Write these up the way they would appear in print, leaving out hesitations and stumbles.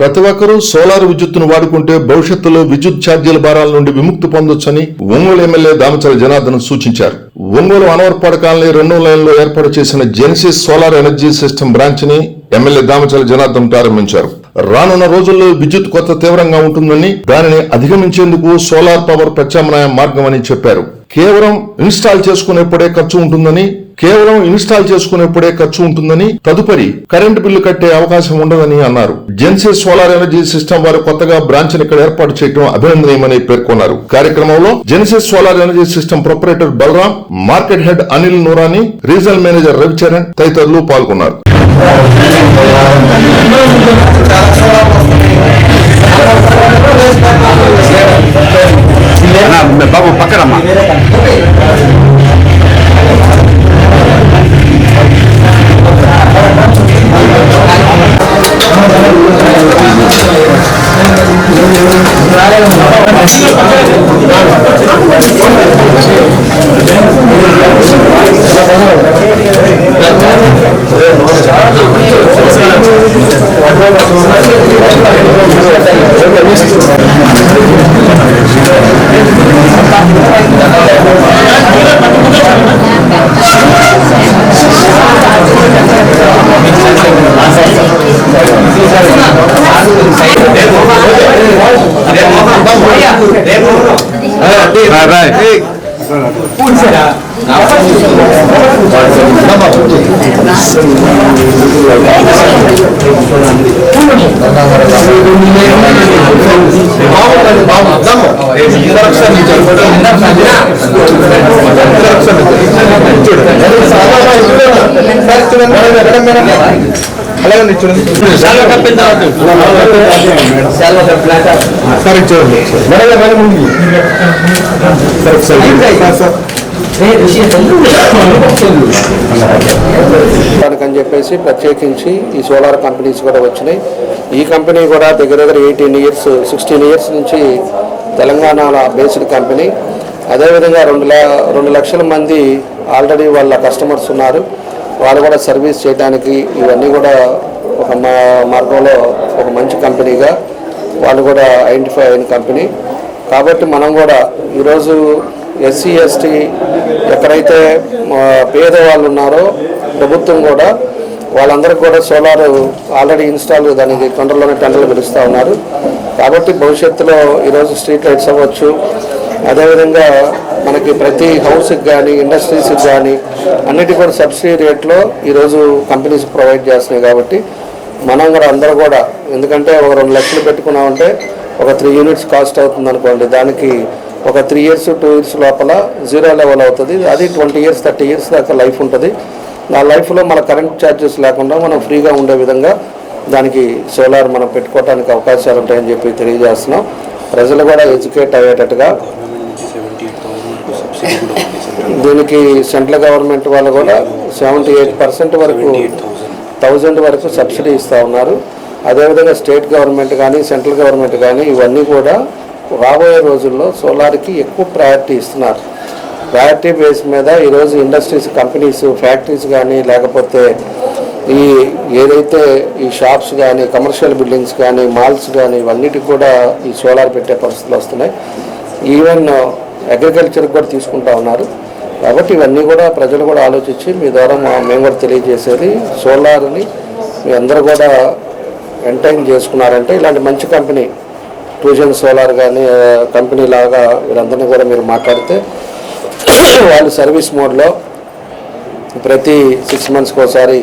ప్రతి ఒక్కరూ సోలార్ విద్యుత్తును వాడుకుంటే భవిష్యత్తులో విద్యుత్ ఛార్జీల భారాల నుండి విముక్తి పొందొచ్చని ఒంగోలు ఎమ్మెల్యే దామచల జనార్దన్ సూచించారు. ఒంగోలు అనవర్పాడు కాలనీ 2వ లైన్లో ఏర్పాటు చేసిన జెన్సిస్ సోలార్ ఎనర్జీ సిస్టమ్ బ్రాంచ్ ని ఎమ్మెల్యే దామచల జనార్దన్ ప్రారంభించారు. రానున్న రోజుల్లో విద్యుత్ కొరత తీవ్రంగా ఉంటుందని, దానిని అధిగమించేందుకు సోలార్ పవర్ ప్రత్యామ్నాయ మార్గం అని చెప్పారు. కేవలం ఇన్స్టాల్ చేసుకునేప్పుడే ఖర్చు ఉంటుందని తదుపరి కరెంటు బిల్లు కట్టే అవకాశం ఉండదని అన్నారు. జెన్సిస్ సోలార్ ఎనర్జీ సిస్టమ్ వారు కొత్తగా బ్రాంచ్ ని ఇక్కడ ఏర్పాటు చేయడం అభినందనీయమని పేర్కొన్నారు. కార్యక్రమంలో Genesis solar energy system proprietor Balaram, market head Anil Noorani, regional manager Ravicharan తదితరులు పాల్గొన్నారు. బాబు పక్కనమ్మా. అలాగే చూడండి అని చెప్పేసి ప్రత్యేకించి ఈ సోలార్ కంపెనీస్ కూడా వచ్చినాయి. ఈ కంపెనీ కూడా దగ్గర 16 ఇయర్స్ నుంచి తెలంగాణ బేస్డ్ కంపెనీ. అదేవిధంగా 2 లక్షల మంది ఆల్రెడీ వాళ్ళ కస్టమర్స్ ఉన్నారు. వాళ్ళు కూడా సర్వీస్ చేయడానికి ఇవన్నీ కూడా ఒక మార్గంలో ఒక మంచి కంపెనీగా వాళ్ళు కూడా ఐడెంటిఫై అయిన కంపెనీ. కాబట్టి మనం కూడా ఈరోజు ఎస్సీ ఎస్టీ ఎక్కడైతే పేదవాళ్ళు ఉన్నారో ప్రభుత్వం కూడా వాళ్ళందరికీ కూడా సోలార్ ఆల్రెడీ ఇన్స్టాల్ దానికి తొందరలోనే టెండర్లు పిలుస్తూ ఉన్నారు. కాబట్టి భవిష్యత్తులో ఈరోజు స్ట్రీట్ లైట్స్ అవ్వచ్చు, అదేవిధంగా మనకి ప్రతి హౌస్కి కానీ ఇండస్ట్రీస్కి కానీ అన్నిటి కూడా సబ్సిడీ రేట్లో ఈరోజు కంపెనీస్ ప్రొవైడ్ చేస్తున్నాయి. కాబట్టి మనం కూడా అందరూ కూడా, ఎందుకంటే ఒక 2 లక్షలు పెట్టుకున్నామంటే ఒక 3 యూనిట్స్ కాస్ట్ అవుతుంది అనుకోండి, దానికి ఒక 3 ఇయర్స్ 2 ఇయర్స్ లోపల 0 లెవెల్ అవుతుంది. అది 20 ఇయర్స్ 30 ఇయర్స్ దాకా లైఫ్ ఉంటుంది. ఆ లైఫ్లో మన కరెంట్ ఛార్జెస్ లేకుండా మనం ఫ్రీగా ఉండే విధంగా దానికి సోలార్ మనం పెట్టుకోవడానికి అవకాశాలు ఉంటాయని చెప్పి తెలియజేస్తున్నాం. ప్రజలు కూడా ఎడ్యుకేట్ అయ్యేటట్టుగా దీనికి సెంట్రల్ గవర్నమెంట్ వాళ్ళు కూడా 78% వరకు 1000 వరకు సబ్సిడీ ఇస్తూ ఉన్నారు. అదేవిధంగా స్టేట్ గవర్నమెంట్ కానీ సెంట్రల్ గవర్నమెంట్ కానీ ఇవన్నీ కూడా రాబోయే రోజుల్లో సోలార్కి ఎక్కువ ప్రయారిటీ ఇస్తున్నారు. ప్రయారిటీ బేస్ మీద ఈరోజు ఇండస్ట్రీస్, కంపెనీస్, ఫ్యాక్టరీస్ కానీ లేకపోతే ఏదైతే ఈ షాప్స్ కానీ కమర్షియల్ బిల్డింగ్స్ కానీ మాల్స్ కానీ ఇవన్నిటికి కూడా ఈ సోలార్ పెట్టే పరిస్థితులు వస్తున్నాయి. ఈవెన్ అగ్రికల్చర్కి కూడా తీసుకుంటా ఉన్నారు. కాబట్టి ఇవన్నీ కూడా ప్రజలు కూడా ఆలోచించి మీ ద్వారా మేము కూడా తెలియజేసేది, సోలార్ని మీ అందరూ కూడా ఎంటైన్ చేసుకున్నారంటే ఇలాంటి మంచి కంపెనీ ట్యూజన్ సోలార్ కానీ కంపెనీ లాగా వీరందరినీ కూడా మీరు మాట్లాడితే వాళ్ళు సర్వీస్ మోడ్లో ప్రతి 6 మంత్స్కి ఒకసారి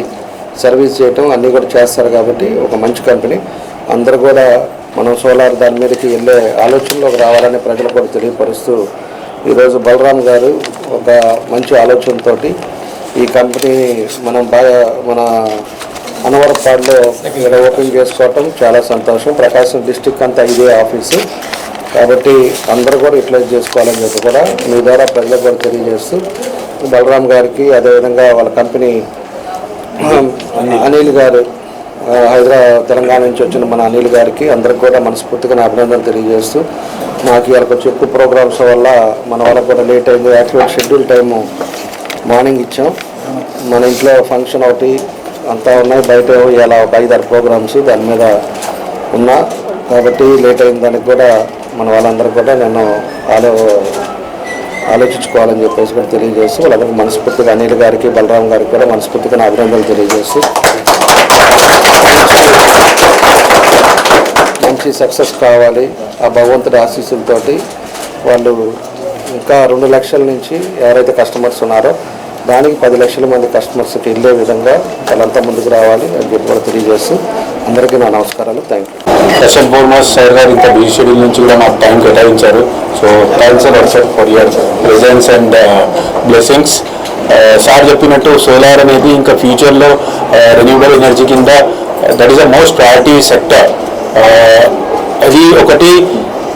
సర్వీస్ చేయటం అన్నీ కూడా చేస్తారు. కాబట్టి ఒక మంచి కంపెనీ. అందరూ కూడా మనం సోలార్ దాని మీదకి వెళ్ళే ఆలోచనలోకి రావాలని ప్రజలు కూడా తెలియపరుస్తూ ఈరోజు బలరాం గారు ఒక మంచి ఆలోచనతో ఈ కంపెనీని మన అనవరపాడులో ఓపెన్ చేసుకోవటం చాలా సంతోషం. ప్రకాశం డిస్టిక్ అంతా ఇదే ఆఫీసు. కాబట్టి అందరూ కూడా యూటిలైజ్ చేసుకోవాలని చెప్పి కూడా మీ ద్వారా ప్రజలకు కూడా తెలియజేస్తూ బలరాం గారికి, అదేవిధంగా వాళ్ళ కంపెనీ అనిల్ గారు, తెలంగాణ నుంచి వచ్చిన మన అనిల్ గారికి అందరికి కూడా మనస్ఫూర్తిగా నా అభినందనలు తెలియజేస్తూ, నాకు ఇవాళ కొంచెం ఎక్కువ ప్రోగ్రామ్స్ వల్ల మన వాళ్ళకి కూడా లేట్ అయింది. యాక్చువల్ షెడ్యూల్ టైము మార్నింగ్ ఇచ్చాం. మన ఇంట్లో ఫంక్షన్ ఒకటి అంతా ఉన్నాయి, బయట ఇలా 5-6 ప్రోగ్రామ్స్, దాని మీద ఉన్నా కాబట్టి లేట్ అయిన దానికి కూడా మన వాళ్ళందరూ కూడా నేను ఆలోచించుకోవాలని చెప్పేసి కూడా తెలియజేస్తూ వాళ్ళందరికీ మనస్ఫూర్తిగా అనిల్ గారికి బలరాం గారికి కూడా మనస్ఫూర్తిగా నా అభినందనలు తెలియజేస్తూ మంచి సక్సెస్ కావాలి ఆ భగవంతుడి ఆశీస్సులతోటి వాళ్ళు ఇంకా 2 లక్షల నుంచి ఎవరైతే కస్టమర్స్ ఉన్నారో దానికి 10 లక్షల మంది కస్టమర్స్కి వెళ్ళే విధంగా వాళ్ళంతా ముందుకు రావాలి అని చెప్పి కూడా తెలియజేస్తూ అందరికీ నా నమస్కారాలు. Thank you. First and foremost sir గారు ఇంత బిజీ షెడ్యూల్ నుంచి కూడా మాకు టైం కేటాయించారు. So thanks and sir for your presence and blessings. Sir చెప్పినట్టు సోలార్ అనేది ఇంకా ఫ్యూచర్లో రెన్యూవబుల్ ఎనర్జీ కింద that is the most priority sector. అది ఒకటి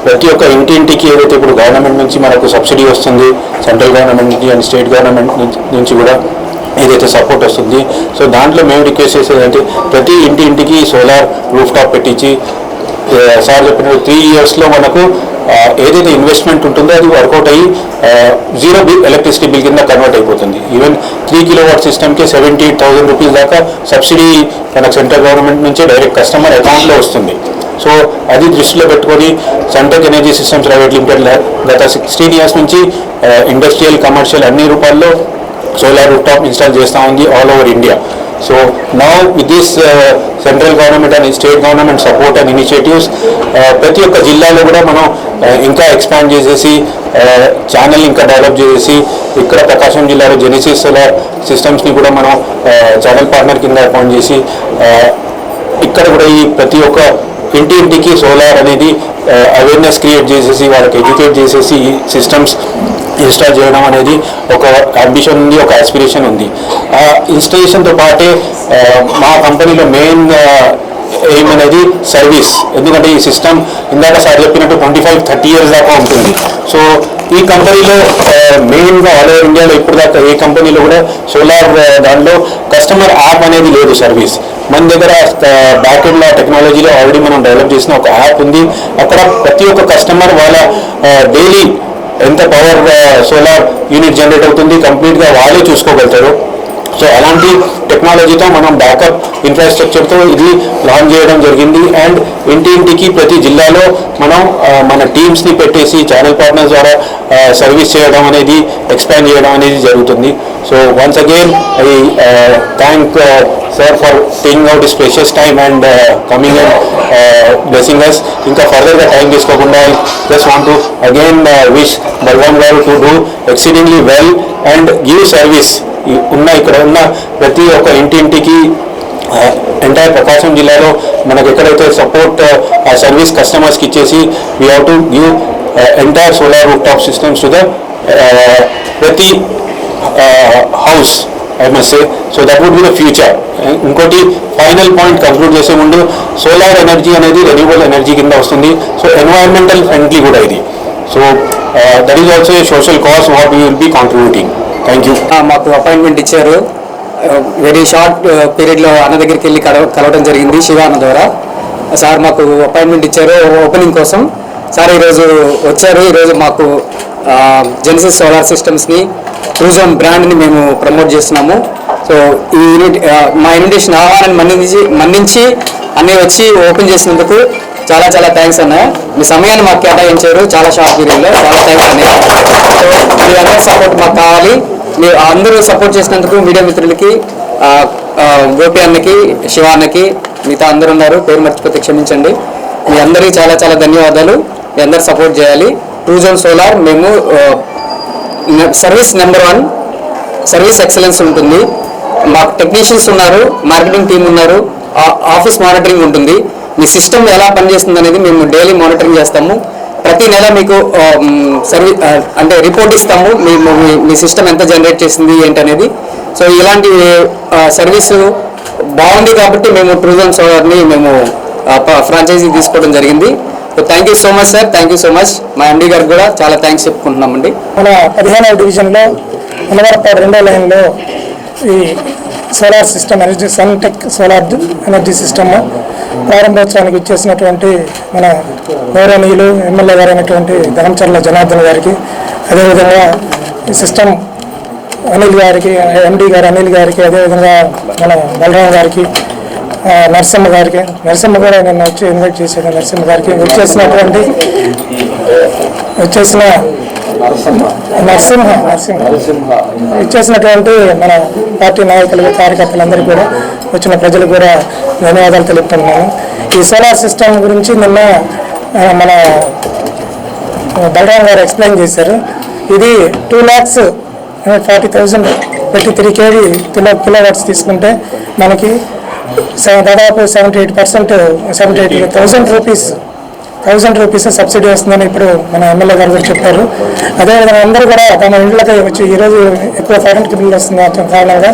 ప్రతి ఒక్క ఇంటింటికి ఏదైతే ఇప్పుడు గవర్నమెంట్ నుంచి మనకు సబ్సిడీ వస్తుంది, సెంట్రల్ గవర్నమెంట్ నుంచి అండ్ స్టేట్ గవర్నమెంట్ నుంచి కూడా ఏదైతే సపోర్ట్ వస్తుంది, సో దాంట్లో మేము రిక్వెస్ట్ చేసేది అంటే ప్రతి ఇంటింటికి సోలార్ రూఫ్ టాప్ పెట్టించి సార్ చెప్పిన 3 ఇయర్స్లో మనకు ఏదైతే ఇన్వెస్ట్మెంట్ ఉంటుందో అది వర్కౌట్ అయ్యి 0 బిల్ ఎలక్ట్రిసిటీ బిల్ కింద కన్వర్ట్ అయిపోతుంది. ఈవెన్ 3 కిలోవాట్ సిస్టమ్కి 78,000 రూపీస్ దాకా సబ్సిడీ మనకు సెంట్రల్ గవర్నమెంట్ నుంచే డైరెక్ట్ కస్టమర్ అకౌంట్లో వస్తుంది. సో అది దృష్టిలో పెట్టుకొని Suntek energy systems private limited గత 16 ఇయర్స్ నుంచి ఇండస్ట్రియల్ కమర్షియల్ అన్ని రూపాల్లో సోలార్ రూఫ్ టాప్ ఇన్స్టాల్ చేస్తూ ఉంది all over India. So now with this central government and state government support and initiatives ప్రతి ఒక్క జిల్లాలో కూడా మనం ఇంకా ఎక్స్పాండ్ చేసేసి ఛానల్ ఇంకా డెవలప్ చేసేసి ఇక్కడ ప్రకాశం జిల్లాలో జెనిసిస్ సోలార్ సిస్టమ్స్ని కూడా మనం ఛానల్ పార్ట్నర్ కింద అపాయింట్ చేసి ఇక్కడ కూడా ఈ ప్రతి ఒక్క ఇంటింటికి సోలార్ అనేది అవేర్నెస్ క్రియేట్ చేసేసి వాళ్ళకి ఎడ్యుకేట్ చేసేసి ఈ సిస్టమ్స్ ఇన్స్టాల్ చేయడం అనేది ఒక అంబిషన్ ఉంది, ఒక ఆస్పిరేషన్ ఉంది. ఆ ఇన్స్టాలేషన్తో పాటే మా కంపెనీలో మెయిన్ ఎయిమ్ అనేది సర్వీస్. ఎందుకంటే ఈ సిస్టమ్ ఇందాక సార్ చెప్పినట్టు 25-30 ఇయర్స్ దాకా ఉంటుంది. సో ఈ కంపెనీలో మెయిన్గా ఆల్ ఓవర్ ఇండియాలో ఇప్పుడు దాకా ఏ కంపెనీలో కూడా సోలార్ దాంట్లో కస్టమర్ యాప్ అనేది లేదు సర్వీస్. మన దగ్గర బ్యాక్ ఎండ్ టెక్నాలజీలో ఆల్రెడీ మనం డెవలప్ చేసిన ఒక యాప్ ఉంది. అక్కడ ప్రతి ఒక్క కస్టమర్ వాళ్ళ డైలీ ఎంత పవర్ సోలార్ యూనిట్ జనరేట్ అవుతుంది కంప్లీట్గా వాళ్ళే చూసుకోగలుగుతారు. సో అలాంటి టెక్నాలజీతో మనం బ్యాకప్ ఇన్ఫ్రాస్ట్రక్చర్తో ఇది లాంచ్ చేయడం జరిగింది. అండ్ ఇంటింటికి ప్రతి జిల్లాలో మనం మన టీమ్స్ని పెట్టేసి ఛానల్ పార్ట్నర్స్ ద్వారా సర్వీస్ చేయడం అనేది ఎక్స్పాండ్ చేయడం అనేది జరుగుతుంది. So once again I thank sir for taking out this precious time and coming and blessing us. ఇంకా ఫర్దర్గా టైం తీసుకోకుండా just want to again wish Balaram garu to do exceedingly well and give service. ఇక్కడ ఉన్న ప్రతి ఒక్క ఇంటింటికి ఎంటైర్ ప్రకాశం జిల్లాలో మనకు ఎక్కడైతే సపోర్ట్ ఆ సర్వీస్ కస్టమర్స్కి ఇచ్చేసి we have to give entire solar roof top systems to the ప్రతి house I must say. So that would be the future. ఇంకోటి ఫైనల్ పాయింట్ కంక్లూడ్ చేసే ముందు సోలార్ ఎనర్జీ అనేది రెన్యూవబుల్ ఎనర్జీ కింద వస్తుంది. సో ఎన్వైరన్మెంటల్ ఫ్రెండ్లీ కూడా ఇది. So that is also a social cause what we will be contributing. Thank you. మాకు appointment ఇచ్చారు. వెరీ షార్ట్ పీరియడ్లో అన్న దగ్గరికి వెళ్ళి కలవడం జరిగింది శివ అన్న ద్వారా. సార్ మాకు అపాయింట్మెంట్ ఇచ్చారు ఓపెనింగ్ కోసం. సార్ ఈరోజు వచ్చారు. ఈరోజు మాకు జెనిసిస్ సోలార్ సిస్టమ్స్ని క్రూజోన్ బ్రాండ్ని మేము ప్రమోట్ చేస్తున్నాము. సో ఈ యూనిట్ మా ఇన్విటేషన్ ఆహ్వానాన్ని మన్నించి అన్నీ వచ్చి ఓపెన్ చేసినందుకు చాలా చాలా థ్యాంక్స్ అన్న. మీ సమయాన్ని మాకు కేటాయించారు చాలా షార్ట్ పీరియడ్లో. చాలా థ్యాంక్స్ అన్న. సో మీ అందరి సపోర్ట్ మాకు కావాలి. మీరు అందరూ సపోర్ట్ చేసినందుకు మీడియా మిత్రులకి, గోపి అన్నకి, శివ అన్నకి, మిగతా అందరూ ఉన్నారు, పేరు మర్చిపోతే క్షమించండి. మీ అందరికీ చాలా చాలా ధన్యవాదాలు. మీ అందరు సపోర్ట్ చేయాలి. క్రూజోన్ సోలార్ మేము సర్వీస్ నెంబర్ 1 సర్వీస్ ఎక్సలెన్స్ ఉంటుంది. మాకు టెక్నీషియన్స్ ఉన్నారు, మార్కెటింగ్ టీం ఉన్నారు, ఆఫీస్ మానిటరింగ్ ఉంటుంది. మీ సిస్టమ్ ఎలా పనిచేస్తుంది అనేది మేము డైలీ మానిటరింగ్ చేస్తాము. ప్రతి నెల మీకు అంటే రిపోర్ట్ ఇస్తాము మీ సిస్టమ్ ఎంత జనరేట్ చేసింది ఏంటనేది. సో ఇలాంటి సర్వీసు బాగుంది కాబట్టి మేము క్రూజోన్ సోలార్ని మేము ఫ్రాంచైజీ తీసుకోవడం జరిగింది. So thank you so much sir. Thank you so much. మా ఎండీ గారికి కూడా చాలా థ్యాంక్స్ చెప్పుకుంటున్నామండి. మన 15వ డివిజన్లో మనవరపాడు 2వ లైన్లో ఈ solar system energy Suntech solar energy system ప్రారంభోత్సవానికి ఇచ్చేసినటువంటి మన గౌరవనీయులు ఎమ్మెల్యే గారైనటువంటి దామచర్ల జనార్దన్ గారికి, అదేవిధంగా ఈ సిస్టమ్ అనిల్ గారికి, ఎండీ గారు అనిల్ గారికి, అదేవిధంగా మన బలరాం గారికి, నరసింహ గారికి, నరసింహ కూడా నిన్న వచ్చి ఇన్వైట్ చేశాను నరసింహ గారికి, ఇచ్చేసినటువంటి మన పార్టీ నాయకులు కార్యకర్తలందరికీ కూడా వచ్చిన ప్రజలకు కూడా ధన్యవాదాలు తెలుపుతున్నాను. ఈ సోలార్ సిస్టమ్ గురించి నిన్న మన బలరాం గారు ఎక్స్ప్లెయిన్ చేశారు. ఇది 2,40,000 పెట్టి 3 kV కిలోవాట్స్ తీసుకుంటే మనకి దాదాపు 78,000 రూపీస్ సబ్సిడీ వస్తుందని ఇప్పుడు మన ఎమ్మెల్యే గారు కూడా చెప్పారు. అదేవిధంగా అందరూ కూడా తమ ఇండ్లకి వచ్చి ఈరోజు ఎక్కువ కరెంట్ బిల్లు వస్తుంది కారణంగా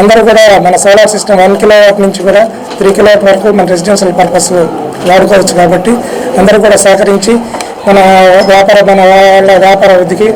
అందరూ కూడా మన సోలార్ సిస్టమ్ 1 kilowatt నుంచి కూడా 3 kilowatt వరకు మన రెసిడెన్షియల్ పర్పస్ వాడుకోవచ్చు. కాబట్టి అందరూ కూడా సహకరించి మన వాళ్ళ వ్యాపార వృద్ధికి